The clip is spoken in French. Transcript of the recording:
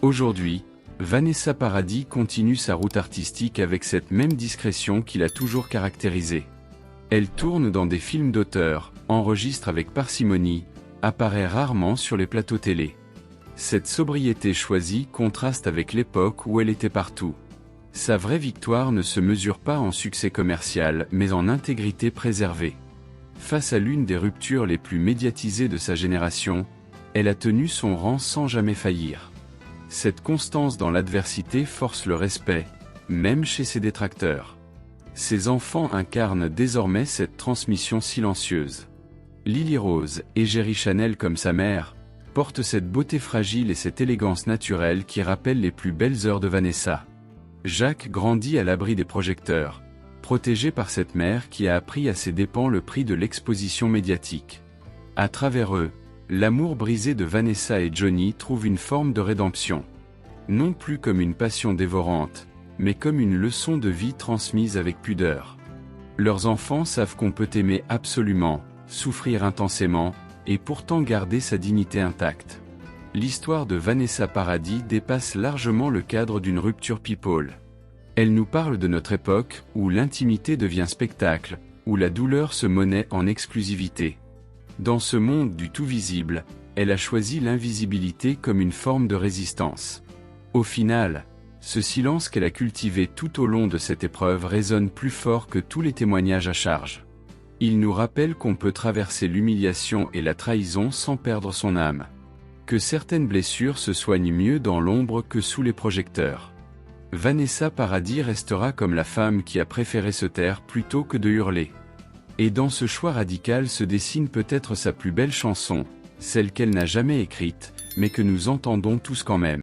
Aujourd'hui, Vanessa Paradis continue sa route artistique avec cette même discrétion qui l'a toujours caractérisée. Elle tourne dans des films d'auteur, enregistre avec parcimonie, apparaît rarement sur les plateaux télé. Cette sobriété choisie contraste avec l'époque où elle était partout. Sa vraie victoire ne se mesure pas en succès commercial mais en intégrité préservée. Face à l'une des ruptures les plus médiatisées de sa génération, elle a tenu son rang sans jamais faillir. Cette constance dans l'adversité force le respect, même chez ses détracteurs. Ses enfants incarnent désormais cette transmission silencieuse. Lily Rose, et Jerry Chanel comme sa mère, portent cette beauté fragile et cette élégance naturelle qui rappellent les plus belles heures de Vanessa. Jacques grandit à l'abri des projecteurs, protégé par cette mère qui a appris à ses dépens le prix de l'exposition médiatique. À travers eux, l'amour brisé de Vanessa et Johnny trouve une forme de rédemption. Non plus comme une passion dévorante, mais comme une leçon de vie transmise avec pudeur. Leurs enfants savent qu'on peut aimer absolument, souffrir intensément, et pourtant garder sa dignité intacte. L'histoire de Vanessa Paradis dépasse largement le cadre d'une rupture people. Elle nous parle de notre époque, où l'intimité devient spectacle, où la douleur se monnaie en exclusivité. Dans ce monde du tout visible, elle a choisi l'invisibilité comme une forme de résistance. Au final, ce silence qu'elle a cultivé tout au long de cette épreuve résonne plus fort que tous les témoignages à charge. Il nous rappelle qu'on peut traverser l'humiliation et la trahison sans perdre son âme. Que certaines blessures se soignent mieux dans l'ombre que sous les projecteurs. Vanessa Paradis restera comme la femme qui a préféré se taire plutôt que de hurler. Et dans ce choix radical se dessine peut-être sa plus belle chanson, celle qu'elle n'a jamais écrite, mais que nous entendons tous quand même.